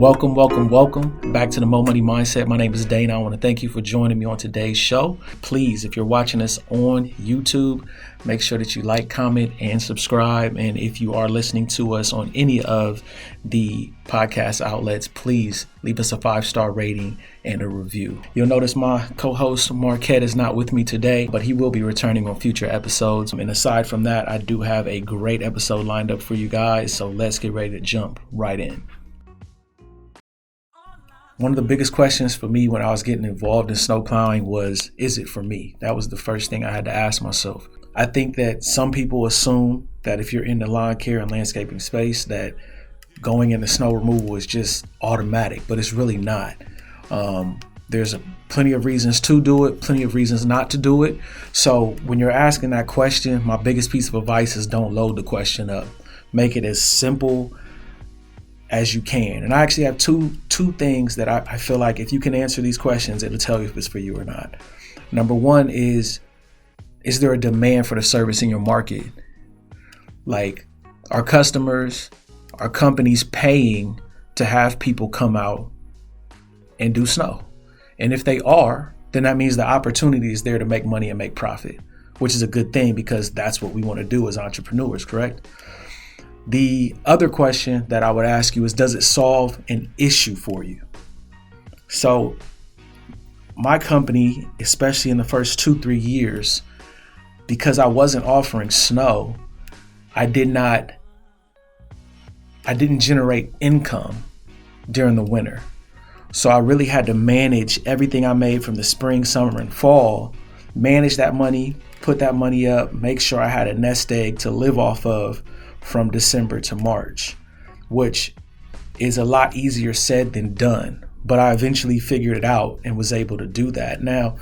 Welcome back to the Mo Money Mindset. My name is Dana. I want to thank you for joining me on today's show. Please, if you're watching us on YouTube, make sure that you like, comment, and subscribe. And if you are listening to us on any of the podcast outlets, please leave us a 5-star rating and a review. You'll notice my co-host Marquette is not with me today, but he will be returning on future episodes. And aside from that, I do have a great episode lined up for you guys. So let's get ready to jump right in. One of the biggest questions for me when I was getting involved in snow plowing was, is it for me? That was the first thing I had to ask myself. I think that some people assume that if you're in the lawn care and landscaping space, that going into snow removal is just automatic, but it's really not. There's plenty of reasons to do it, plenty of reasons not to do it. So when you're asking that question, my biggest piece of advice is don't load the question up. Make it as simple as you can. And I actually have two things that I feel like if you can answer these questions, it'll tell you if it's for you or not. Number one is there a demand for the service in your market? Like, are customers, are companies paying to have people come out and do snow? And if they are, then that means the opportunity is there to make money and make profit, which is a good thing because that's what we want to do as entrepreneurs, correct? The other question that I would ask you is, does it solve an issue for you? So my company, especially in the first 2-3 years, because I wasn't offering snow, I didn't generate income during the winter. So I really had to manage everything I made from the spring, summer, and fall, manage that money, put that money up, make sure I had a nest egg to live off of from December to March, which is a lot easier said than done. But I eventually figured it out and was able to do that. Now,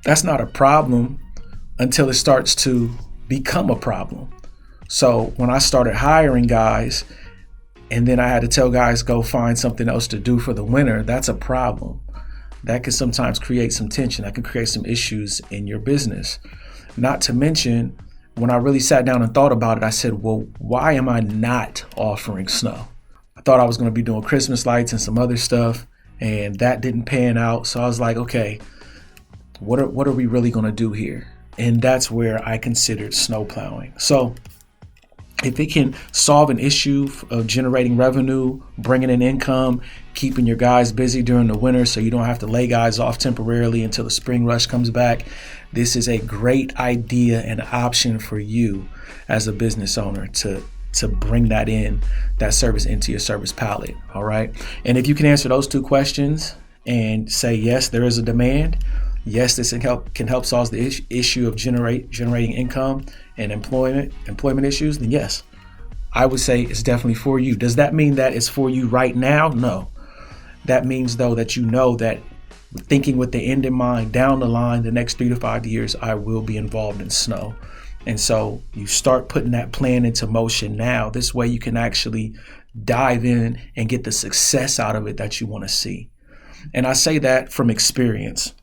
that's not a problem until it starts to become a problem. So when I started hiring guys and then I had to tell guys go find something else to do for the winter, that's a problem. That can sometimes create some tension. That can create some issues in your business. Not to mention, when I really sat down and thought about it, I said, well, why am I not offering snow? I thought I was going to be doing Christmas lights and some other stuff, and that didn't pan out. So I was like, okay, what are we really going to do here? And that's where I considered snow plowing. So if it can solve an issue of generating revenue, bringing in income, keeping your guys busy during the winter so you don't have to lay guys off temporarily until the spring rush comes back, this is a great idea and option for you as a business owner to bring that service into your service palette. All right. And if you can answer those two questions and say, yes, there is a demand. Yes, this can help solve the issue of generating income and employment issues, then yes, I would say it's definitely for you. Does that mean that it's for you right now? No. That means, though, that you know that thinking with the end in mind, down the line, the next 3 to 5 years, I will be involved in snow. And so you start putting that plan into motion now. This way you can actually dive in and get the success out of it that you want to see. And I say that from experience.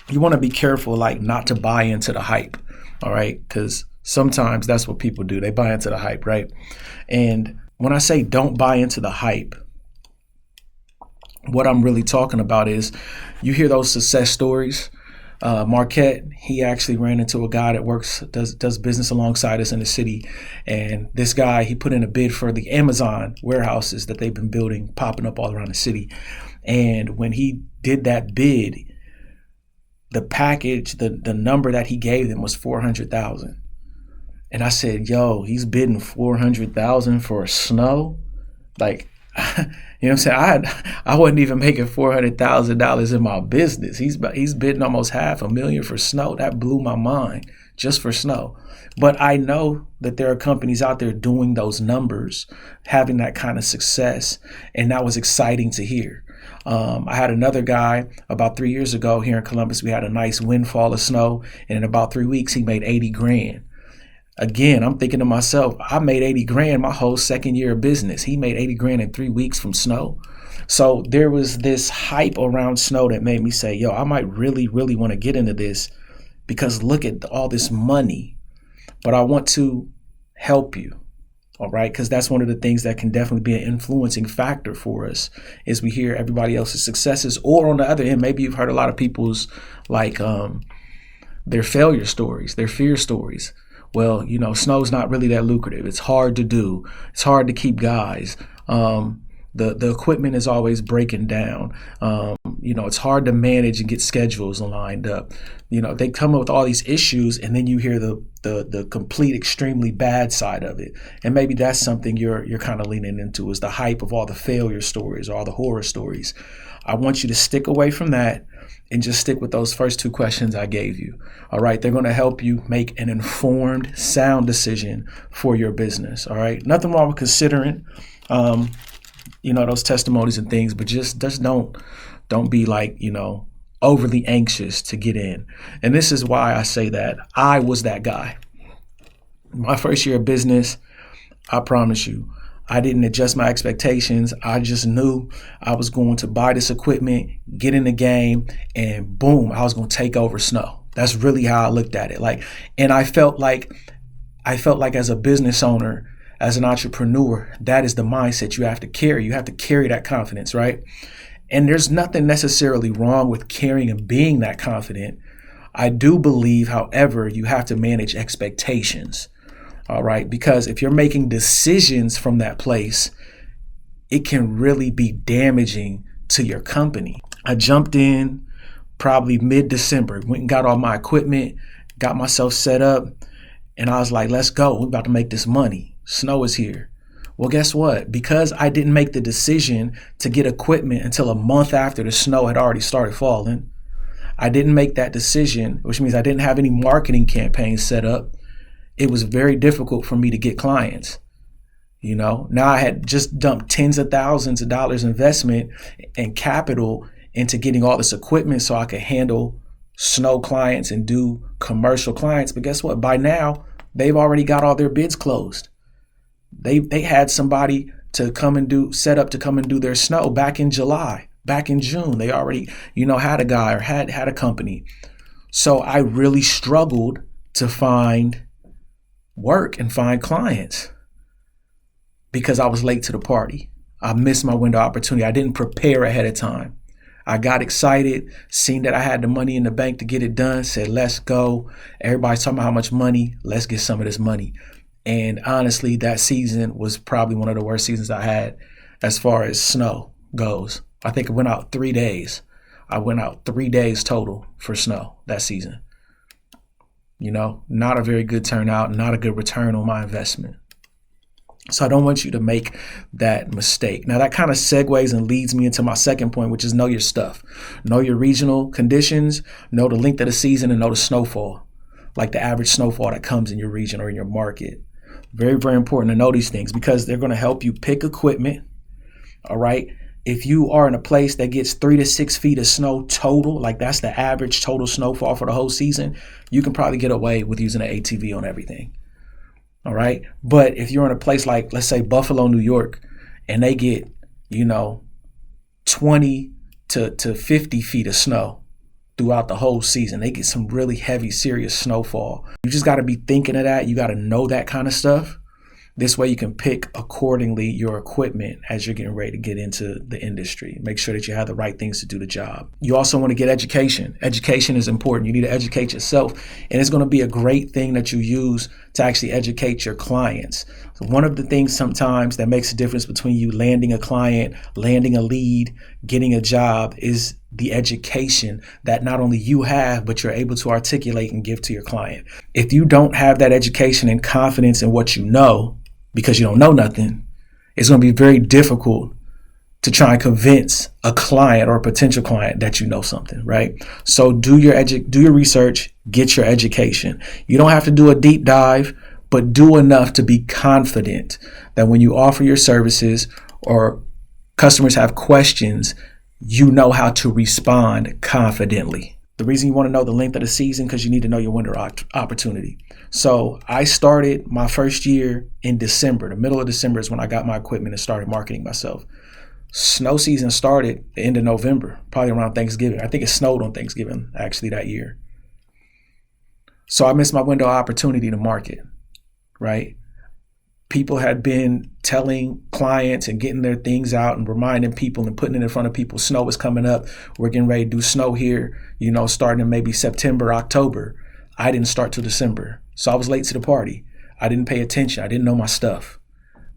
You want to be careful, like, not to buy into the hype. All right. Because sometimes that's what people do. They buy into the hype. Right. And when I say don't buy into the hype, what I'm really talking about is you hear those success stories. Marquette, he actually ran into a guy that does business alongside us in the city. And this guy, he put in a bid for the Amazon warehouses that they've been building, popping up all around the city. And when he did that bid, the package, the number that he gave them was $400,000. And I said, yo, he's bidding $400,000 for snow? Like, you know what I'm saying? I wasn't even making $400,000 in my business. He's bidding almost $500,000 for snow. That blew my mind, just for snow. But I know that there are companies out there doing those numbers, having that kind of success. And that was exciting to hear. I had another guy about 3 years ago here in Columbus. We had a nice windfall of snow, and in about 3 weeks, he made $80,000. Again, I'm thinking to myself, I made $80,000 my whole second year of business. He made $80,000 in 3 weeks from snow. So there was this hype around snow that made me say, yo, I might really, really want to get into this because look at all this money. But I want to help you. All right, because that's one of the things that can definitely be an influencing factor for us is we hear everybody else's successes, or on the other end, maybe you've heard a lot of people's their failure stories, their fear stories. Well, snow's not really that lucrative. It's hard to do. It's hard to keep guys. The equipment is always breaking down. It's hard to manage and get schedules lined up. They come up with all these issues, and then you hear the complete extremely bad side of it. And maybe that's something you're kind of leaning into, is the hype of all the failure stories or all the horror stories. I want you to stick away from that and just stick with those first two questions I gave you. All right. They're going to help you make an informed, sound decision for your business. All right. Nothing wrong with considering, those testimonies and things, but just don't be overly anxious to get in. And this is why I say that. I was that guy. My first year of business, I promise you, I didn't adjust my expectations. I just knew I was going to buy this equipment, get in the game, and boom, I was going to take over Snow. That's really how I looked at it. And I felt like as a business owner, as an entrepreneur, that is the mindset you have to carry. You have to carry that confidence, right? And there's nothing necessarily wrong with carrying and being that confident. I do believe, however, you have to manage expectations. All right, because if you're making decisions from that place, it can really be damaging to your company. I jumped in probably mid-December, went and got all my equipment, got myself set up, and I was like, let's go. We're about to make this money. Snow is here. Well, guess what? Because I didn't make the decision to get equipment until a month after the snow had already started falling, I didn't make that decision, which means I didn't have any marketing campaigns set up. It was very difficult for me to get clients. Now I had just dumped tens of thousands of dollars investment and capital into getting all this equipment so I could handle snow clients and do commercial clients. But guess what? By now, they've already got all their bids closed. They had somebody to come and set up to come and do their snow back in July, back in June. They already, had a guy or had a company. So I really struggled to find work and find clients because I was late to the party. I missed my window of opportunity. I didn't prepare ahead of time. I got excited, seen that I had the money in the bank to get it done, said, let's go. Everybody's talking about how much money. Let's get some of this money. And honestly, that season was probably one of the worst seasons I had as far as snow goes. I think it went out 3 days. I went out 3 days total for snow that season. Not a very good turnout, not a good return on my investment. So I don't want you to make that mistake. Now that kind of segues and leads me into my second point, which is know your stuff. Know your regional conditions, know the length of the season, and know the snowfall, like the average snowfall that comes in your region or in your market. Very, very important to know these things because they're going to help you pick equipment. All right. If you are in a place that gets 3 to 6 feet of snow total, like that's the average total snowfall for the whole season, you can probably get away with using an ATV on everything. All right. But if you're in a place like, let's say, Buffalo, New York, and they get, 20 to 50 feet of snow throughout the whole season, they get some really heavy, serious snowfall. You just got to be thinking of that. You got to know that kind of stuff. This way you can pick accordingly your equipment as you're getting ready to get into the industry. Make sure that you have the right things to do the job. You also want to get education. Education is important. You need to educate yourself, and it's going to be a great thing that you use to actually educate your clients. So one of the things sometimes that makes a difference between you landing a client, landing a lead, getting a job is the education that not only you have, but you're able to articulate and give to your client. If you don't have that education and confidence in what you know, because you don't know nothing, it's going to be very difficult to try and convince a client or a potential client that you know something, right? So do your research, get your education. You don't have to do a deep dive, but do enough to be confident that when you offer your services or customers have questions, you know how to respond confidently. The reason you want to know the length of the season, because you need to know your window opportunity. So I started my first year in December. The middle of December is when I got my equipment and started marketing myself. Snow season started the end of November, probably around Thanksgiving. I think it snowed on Thanksgiving actually that year. So I missed my window of opportunity to market, right? People had been telling clients and getting their things out and reminding people and putting it in front of people. Snow is coming up. We're getting ready to do snow here, starting in maybe September, October. I didn't start till December. So I was late to the party. I didn't pay attention. I didn't know my stuff,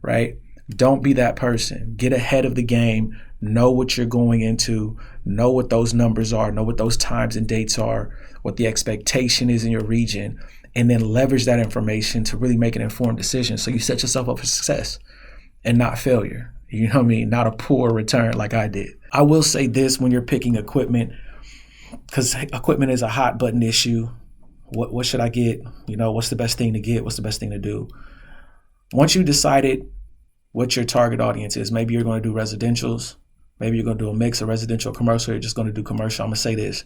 right? Don't be that person. Get ahead of the game. Know what you're going into. Know what those numbers are. Know what those times and dates are, what the expectation is in your region, and then leverage that information to really make an informed decision so you set yourself up for success and not failure. You know what I mean? Not a poor return like I did. I will say this when you're picking equipment, because equipment is a hot button issue. What should I get? What's the best thing to get? What's the best thing to do? Once you decided what your target audience is, maybe you're going to do residentials, maybe you're going to do a mix of residential, commercial, you're just going to do commercial. I'm going to say this.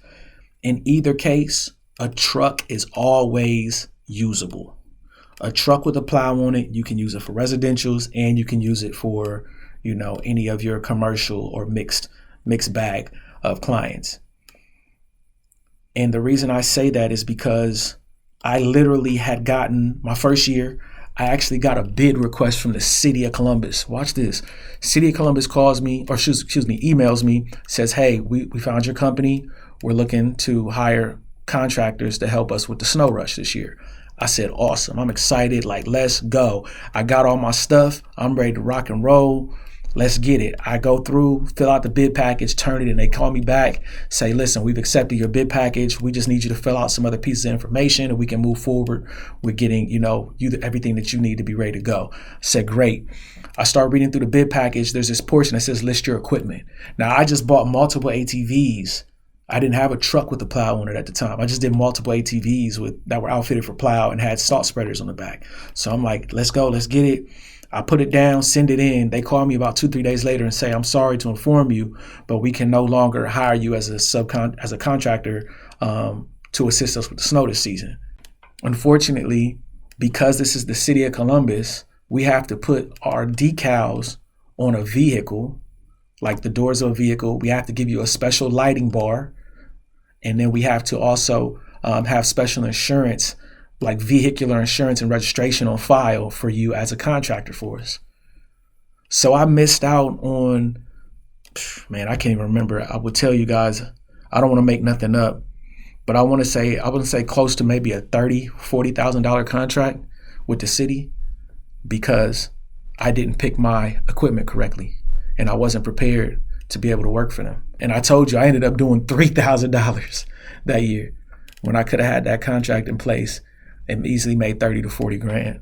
In either case, a truck is always usable. A truck with a plow on it, you can use it for residentials and you can use it for, any of your commercial or mixed bag of clients. And the reason I say that is because I literally had gotten my first year, I actually got a bid request from the city of Columbus. Watch this. City of Columbus calls me, or emails me, says, hey, we found your company. We're looking to hire contractors to help us with the snow rush this year. I said, awesome. I'm excited. Like, let's go. I got all my stuff. I'm ready to rock and roll. Let's get it. I go through, fill out the bid package, turn it in. They call me back, say, listen, we've accepted your bid package. We just need you to fill out some other pieces of information and we can move forward with getting, everything that you need to be ready to go. I said, great. I start reading through the bid package. There's this portion that says list your equipment. Now, I just bought multiple ATVs. I didn't have a truck with a plow on it at the time. I just did multiple ATVs that were outfitted for plow and had salt spreaders on the back. So I'm like, let's go, let's get it. I put it down, send it in. They call me about 2-3 days later and say, I'm sorry to inform you, but we can no longer hire you as a contractor to assist us with the snow this season. Unfortunately, because this is the city of Columbus, we have to put our decals on a vehicle, like the doors of a vehicle. We have to give you a special lighting bar. And then we have to also have special insurance, like vehicular insurance and registration on file for you as a contractor for us. So I missed out on, I can't even remember. I would tell you guys, I don't want to make nothing up, but I want to say close to maybe a $30,000-$40,000 contract with the city because I didn't pick my equipment correctly and I wasn't prepared to be able to work for them. And I told you I ended up doing $3,000 that year when I could have had that contract in place and easily made 30 to 40 grand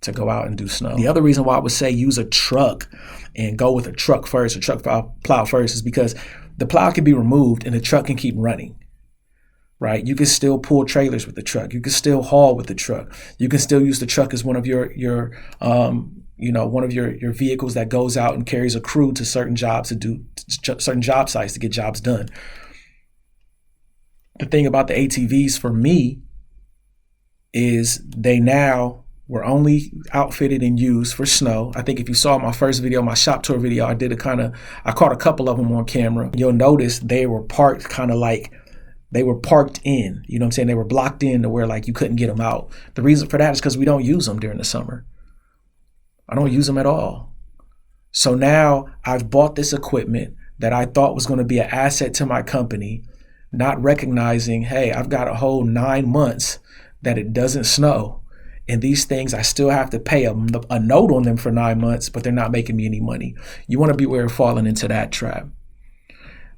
to go out and do snow. The other reason why I would say use a truck and go with a truck first, a truck plow first, is because the plow can be removed and the truck can keep running, right? You can still pull trailers with the truck. You can still haul with the truck. You can still use the truck as one of your vehicles that goes out and carries a crew to certain jobs to do certain job sites to get jobs done. The thing about the ATVs for me is they now were only outfitted and used for snow. I think if you saw my first video, my shop tour video, I caught a couple of them on camera. You'll notice they were parked kind of like they were parked in, you know what I'm saying? They were blocked in to where like you couldn't get them out. The reason for that is because we don't use them during the summer. I don't use them at all. So now I've bought this equipment that I thought was going to be an asset to my company, not recognizing, hey, I've got a whole 9 months that it doesn't snow. And these things, I still have to pay a note on them for 9 months, but they're not making me any money. You want to beware of falling into that trap.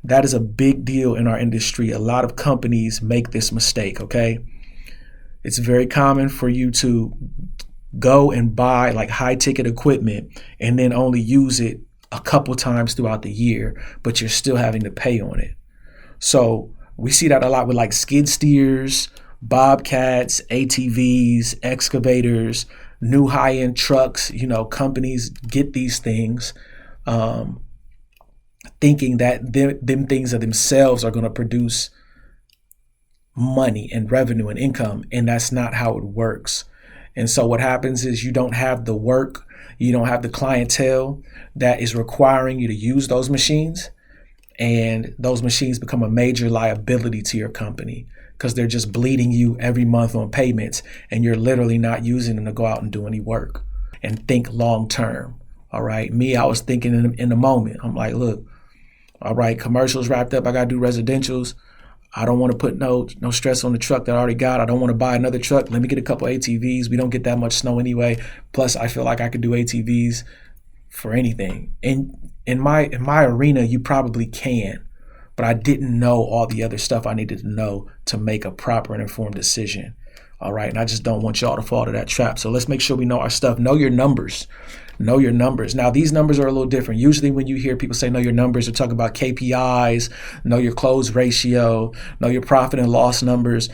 That is a big deal in our industry. A lot of companies make this mistake, okay? It's very common for you to go and buy like high ticket equipment and then only use it a couple times throughout the year, but you're still having to pay on it. So we see that a lot with like skid steers, bobcats, ATVs, excavators, new high-end trucks. Companies get these things thinking that them things of themselves are going to produce money and revenue and income, and that's not how it works. And so what happens is you don't have the work, you don't have the clientele that is requiring you to use those machines, and those machines become a major liability to your company. because they're just bleeding you every month on payments, and you're literally not using them to go out and do any work and think long term. All right. Me, I was thinking in the moment. I'm like, look, all right, commercials wrapped up. I got to do residentials. I don't want to put no stress on the truck that I already got. I don't want to buy another truck. Let me get a couple ATVs. We don't get that much snow anyway. Plus, I feel like I could do ATVs for anything. And in my arena, you probably can. But I didn't know all the other stuff I needed to know to make a proper and informed decision. All right. And I just don't want y'all to fall to that trap. So let's make sure we know our stuff. Know your numbers. Know your numbers. Now, these numbers are a little different. Usually when you hear people say know your numbers, they're talking about KPIs, know your close ratio, know your profit and loss numbers.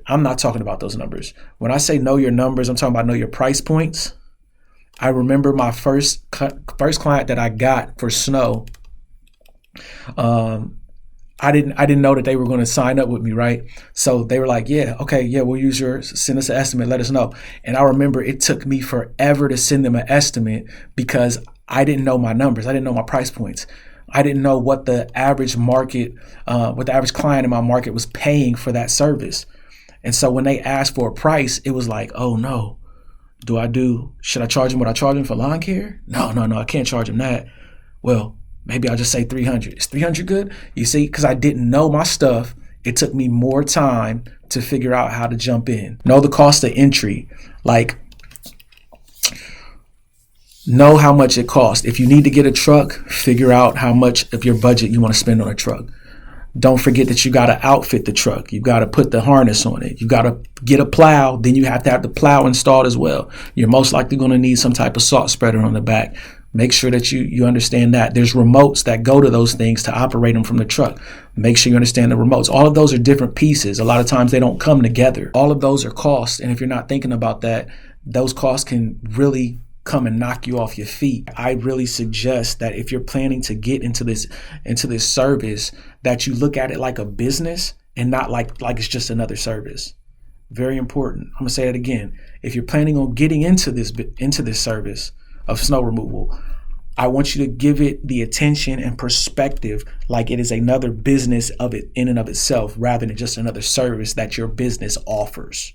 I'm not talking about those numbers. When I say know your numbers, I'm talking about know your price points. I remember my first client that I got for snow. I didn't know that they were going to sign up with me, right? So they were like, yeah, okay, yeah, we'll use yours. Send us an estimate. Let us know. And I remember it took me forever to send them an estimate because I didn't know my numbers. I didn't know my price points. I didn't know what the average market, what the average client in my market was paying for that service. And so when they asked for a price, it was like, oh no, should I charge them what I charge them for lawn care? No, I can't charge them that. Well, maybe I'll just say 300. Is 300 good? You see, because I didn't know my stuff, it took me more time to figure out how to jump in. Know the cost of entry. Like, know how much it costs. If you need to get a truck, figure out how much of your budget you want to spend on a truck. Don't forget that you got to outfit the truck. You got to put the harness on it. You got to get a plow. Then you have to have the plow installed as well. You're most likely going to need some type of salt spreader on the back. Make sure that you understand that. There's remotes that go to those things to operate them from the truck. Make sure you understand the remotes. All of those are different pieces. A lot of times they don't come together. All of those are costs. And if you're not thinking about that, those costs can really come and knock you off your feet. I really suggest that if you're planning to get into this service, that you look at it like a business and not like it's just another service. Very important. I'm gonna say that again. If you're planning on getting into this service of snow removal, I want you to give it the attention and perspective like it is another business of it in and of itself, rather than just another service that your business offers.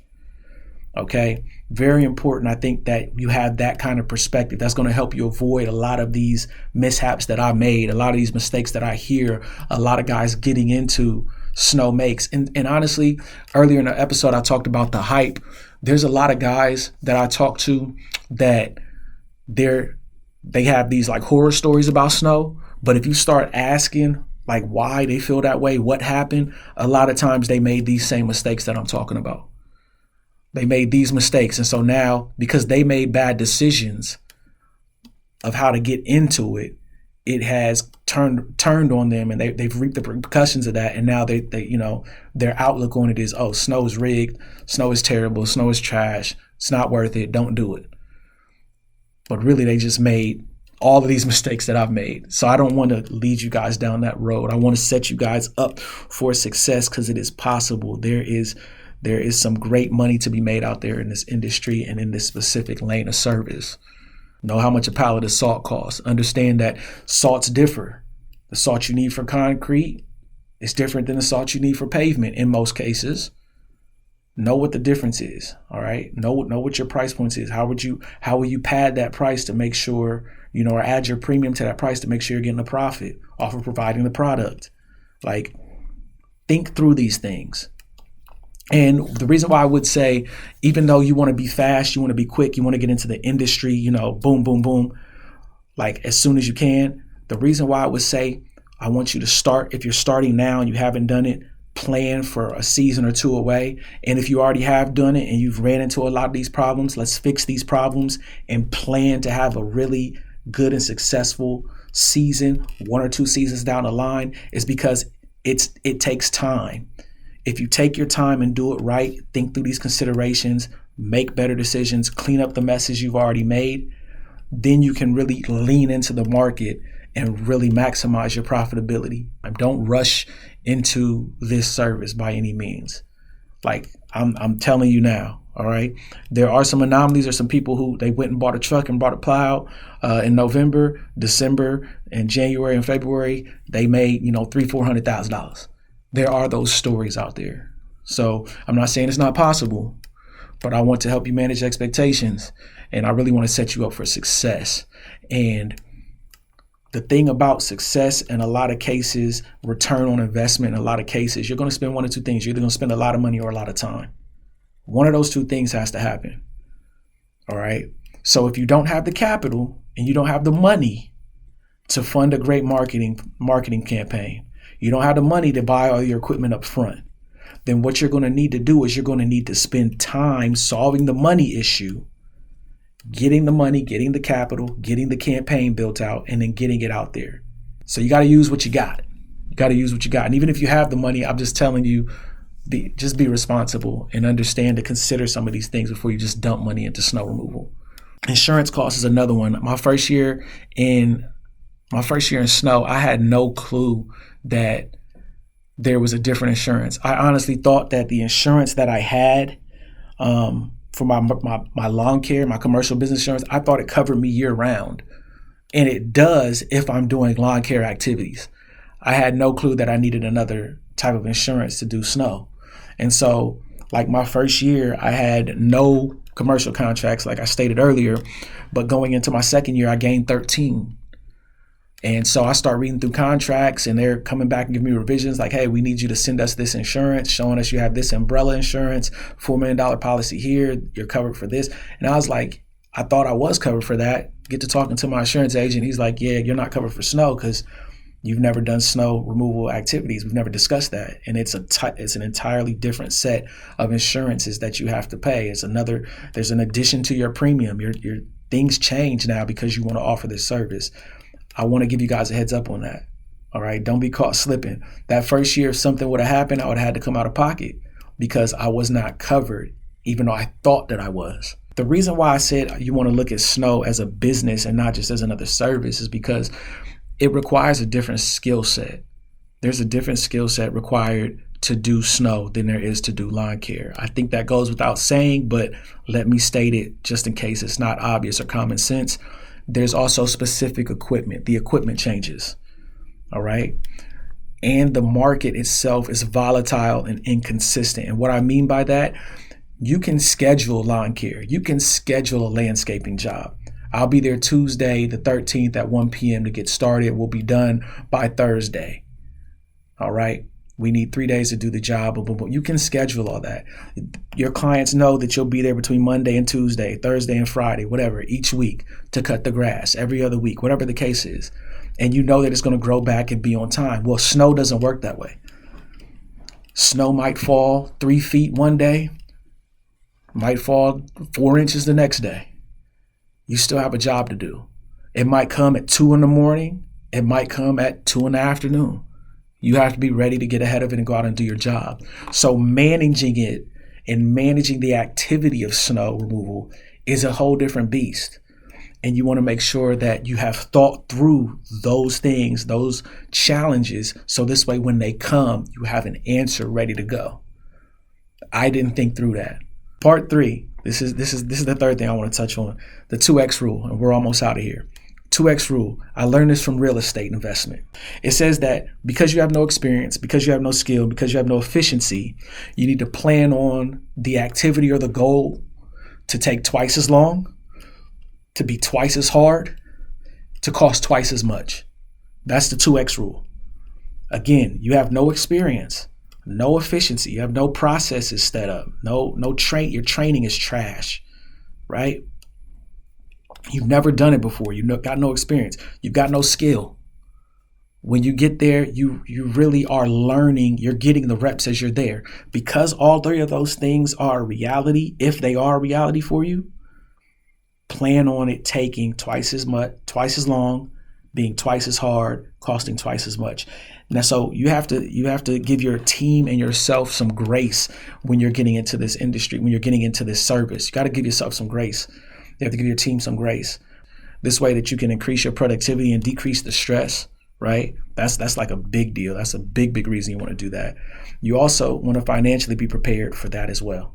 Okay, very important. I think that you have that kind of perspective. That's going to help you avoid a lot of these mishaps that I made, a lot of these mistakes that I hear a lot of guys getting into snow makes. And honestly, earlier in the episode, I talked about the hype. There's a lot of guys that I talk to that they have these like horror stories about snow. But if you start asking like why they feel that way, what happened, a lot of times they made these same mistakes that I'm talking about. They made these mistakes. And so now, because they made bad decisions of how to get into it, it has turned on them, and they've reaped the repercussions of that. And now they their outlook on it is, oh, snow is rigged, snow is terrible, snow is trash, it's not worth it, don't do it. But really, they just made all of these mistakes that I've made. So I don't want to lead you guys down that road. I want to set you guys up for success, because it is possible. There is some great money to be made out there in this industry and in this specific lane of service. Know how much a pallet of salt costs. Understand that salts differ. The salt you need for concrete is different than the salt you need for pavement in most cases. Know what the difference is. All right. Know what your price points is. How will you pad that price to make sure, or add your premium to that price to make sure you're getting a profit off of providing the product. Like, think through these things. And the reason why I would say, even though you want to be fast, you want to be quick, you want to get into the industry, boom, boom, boom, like as soon as you can. The reason why I would say I want you to start, if you're starting now and you haven't done it, plan for a season or two away. And if you already have done it and you've ran into a lot of these problems, let's fix these problems and plan to have a really good and successful season, 1 or 2 seasons down the line, is because it takes time. If you take your time and do it right, think through these considerations, make better decisions, clean up the messes you've already made, then you can really lean into the market and really maximize your profitability. Don't rush into this service by any means. Like I'm telling you now, all right? There are some anomalies. There's some people who they went and bought a truck and bought a plow in November, December, and January and February. They made $300,000-$400,000. There are those stories out there. So I'm not saying it's not possible, but I want to help you manage expectations, and I really want to set you up for success. And the thing about success in a lot of cases, return on investment in a lot of cases, you're going to spend one or two things. You're either going to spend a lot of money or a lot of time. One of those two things has to happen. All right. So if you don't have the capital and you don't have the money to fund a great marketing campaign, you don't have the money to buy all your equipment up front, then what you're going to need to do is you're going to need to spend time solving the money issue, getting the money, getting the capital, getting the campaign built out, and then getting it out there. So you got to use what you got. You got to use what you got. And even if you have the money, I'm just telling you, just be responsible and understand to consider some of these things before you just dump money into snow removal. Insurance costs is another one. My first year in snow, I had no clue that there was a different insurance. I honestly thought that the insurance that I had for my lawn care, my commercial business insurance, I thought it covered me year round. And it does if I'm doing lawn care activities. I had no clue that I needed another type of insurance to do snow. And so like my first year, I had no commercial contracts, like I stated earlier, but going into my second year, I gained 13. And so I start reading through contracts and they're coming back and giving me revisions like, hey, we need you to send us this insurance, showing us you have this umbrella insurance, $4 million policy here, you're covered for this. And I was like, I thought I was covered for that. Get to talking to my insurance agent. He's like, yeah, you're not covered for snow because you've never done snow removal activities. We've never discussed that. And it's an entirely different set of insurances that you have to pay. There's an addition to your premium. Your things change now because you want to offer this service. I want to give you guys a heads up on that. All right. Don't be caught slipping. That first year, if something would have happened, I would have had to come out of pocket because I was not covered, even though I thought that I was. The reason why I said you want to look at snow as a business and not just as another service is because it requires a different skill set. There's a different skill set required to do snow than there is to do lawn care. I think that goes without saying, but let me state it just in case it's not obvious or common sense. There's also specific equipment. The equipment changes, all right? And the market itself is volatile and inconsistent. And what I mean by that, you can schedule lawn care. You can schedule a landscaping job. I'll be there Tuesday, the 13th at 1 p.m. to get started. We'll be done by Thursday, all right? We need 3 days to do the job. But you can schedule all that. Your clients know that you'll be there between Monday and Tuesday, Thursday and Friday, whatever, each week to cut the grass, every other week, whatever the case is. And you know that it's going to grow back and be on time. Well, snow doesn't work that way. Snow might fall 3 feet one day, might fall 4 inches the next day. You still have a job to do. It might come at 2 a.m. It might come at 2 p.m. You have to be ready to get ahead of it and go out and do your job. So managing it and managing the activity of snow removal is a whole different beast. And you want to make sure that you have thought through those things, those challenges. So this way, when they come, you have an answer ready to go. I didn't think through that. Part 3, this is the third thing I want to touch on, the 2X rule, and we're almost out of here. 2X rule. I learned this from real estate investment. It says that because you have no experience, because you have no skill, because you have no efficiency, you need to plan on the activity or the goal to take twice as long, to be twice as hard, to cost twice as much. That's the 2X rule. Again, you have no experience, no efficiency, you have no processes set up, your training is trash, right? You've never done it before. You've got no experience. You've got no skill. When you get there, you really are learning. You're getting the reps as you're there. Because all 3 of those things are a reality, if they are a reality for you, plan on it taking twice as long, being twice as hard, costing twice as much. Now, so you have to give your team and yourself some grace when you're getting into this industry, when you're getting into this service. You got to give yourself some grace. You have to give your team some grace. This way that you can increase your productivity and decrease the stress, right? That's like a big deal. That's a big reason you want to do that. You also want to financially be prepared for that as well.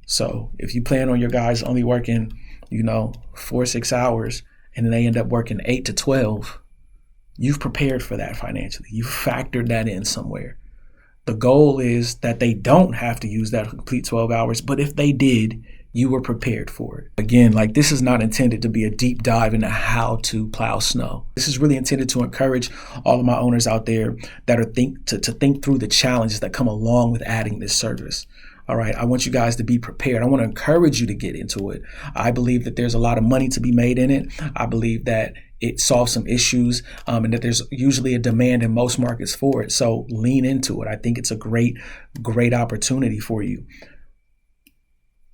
So if you plan on your guys only working, 4-6 hours and then they end up working 8 to 12, you've prepared for that financially. You've factored that in somewhere. The goal is that they don't have to use that complete 12 hours, but if they did, you were prepared for it. Again, like, this is not intended to be a deep dive into how to plow snow. This is really intended to encourage all of my owners out there that are to think through the challenges that come along with adding this service. All right, I want you guys to be prepared. I want to encourage you to get into it. I believe that there's a lot of money to be made in it. I believe that it solves some issues, and that there's usually a demand in most markets for it. So lean into it. I think it's a great opportunity for you.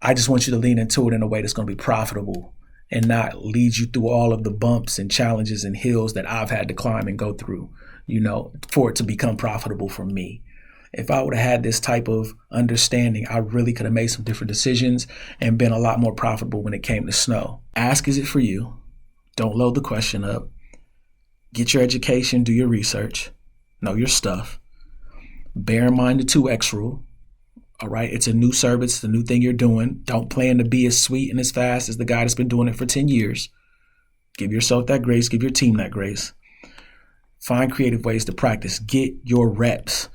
I just want you to lean into it in a way that's going to be profitable and not lead you through all of the bumps and challenges and hills that I've had to climb and go through, for it to become profitable for me. If I would have had this type of understanding, I really could have made some different decisions and been a lot more profitable when it came to snow. Ask, is it for you? Don't load the question up. Get your education, do your research, know your stuff. Bear in mind the 2X rule. All right, it's a new service, it's a new thing you're doing. Don't plan to be as sweet and as fast as the guy that's been doing it for 10 years. Give yourself that grace, give your team that grace. Find creative ways to practice. Get your reps.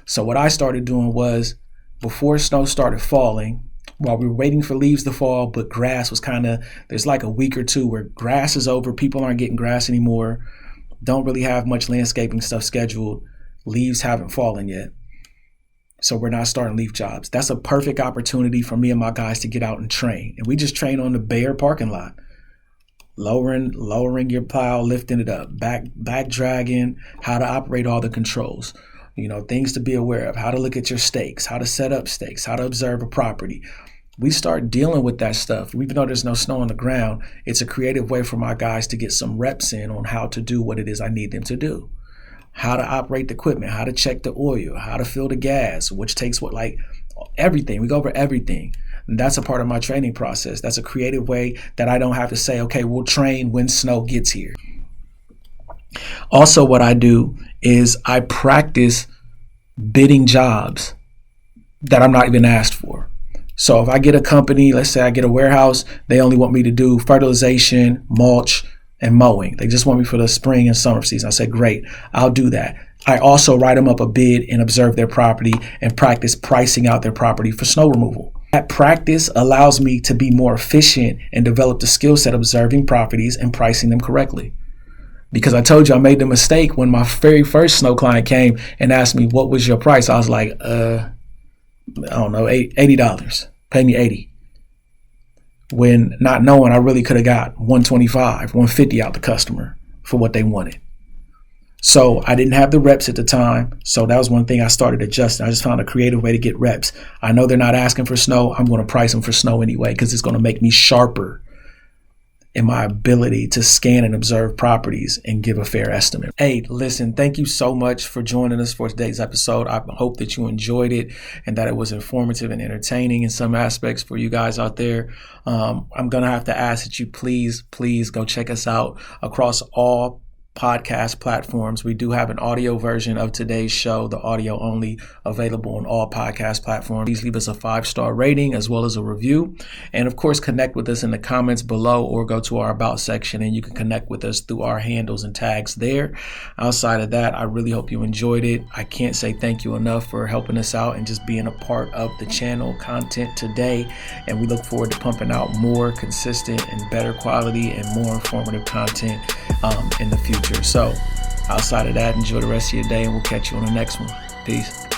So what I started doing was, before snow started falling, while we were waiting for leaves to fall, but grass was there's like a week or two where grass is over. People aren't getting grass anymore. Don't really have much landscaping stuff scheduled. Leaves haven't fallen yet. So we're not starting leaf jobs. That's a perfect opportunity for me and my guys to get out and train. And we just train on the bare parking lot. Lowering your plow, lifting it up, back dragging, how to operate all the controls. Things to be aware of, how to look at your stakes, how to set up stakes, how to observe a property. We start dealing with that stuff. Even though there's no snow on the ground, it's a creative way for my guys to get some reps in on how to do what it is I need them to do. How to operate the equipment, how to check the oil, how to fill the gas, which takes everything. We go over everything. And that's a part of my training process. That's a creative way that I don't have to say, okay, we'll train when snow gets here. Also, what I do is I practice bidding jobs that I'm not even asked for. So if I get a company, let's say I get a warehouse, they only want me to do fertilization, mulch, and mowing. They just want me for the spring and summer season. I say, great, I'll do that. I also write them up a bid and observe their property and practice pricing out their property for snow removal. That practice allows me to be more efficient and develop the skill set observing properties and pricing them correctly. Because I told you I made the mistake when my very first snow client came and asked me, what was your price? I was like, I don't know, $80. Pay me $80. When not knowing, I really could have got $125, $150 out the customer for what they wanted. So I didn't have the reps at the time. So that was one thing I started adjusting. I just found a creative way to get reps. I know they're not asking for snow. I'm going to price them for snow anyway, because it's going to make me sharper in my ability to scan and observe properties and give a fair estimate. Hey, listen, thank you so much for joining us for today's episode. I hope that you enjoyed it and that it was informative and entertaining in some aspects for you guys out there. I'm going to have to ask that you please go check us out across all podcast platforms. We do have an audio version of today's show, the audio only, available on all podcast platforms. Please leave us a 5-star rating as well as a review. And of course, connect with us in the comments below or go to our About section and you can connect with us through our handles and tags there. Outside of that, I really hope you enjoyed it. I can't say thank you enough for helping us out and just being a part of the channel content today. And we look forward to pumping out more consistent and better quality and more informative content in the future. So outside of that, enjoy the rest of your day and we'll catch you on the next one. Peace.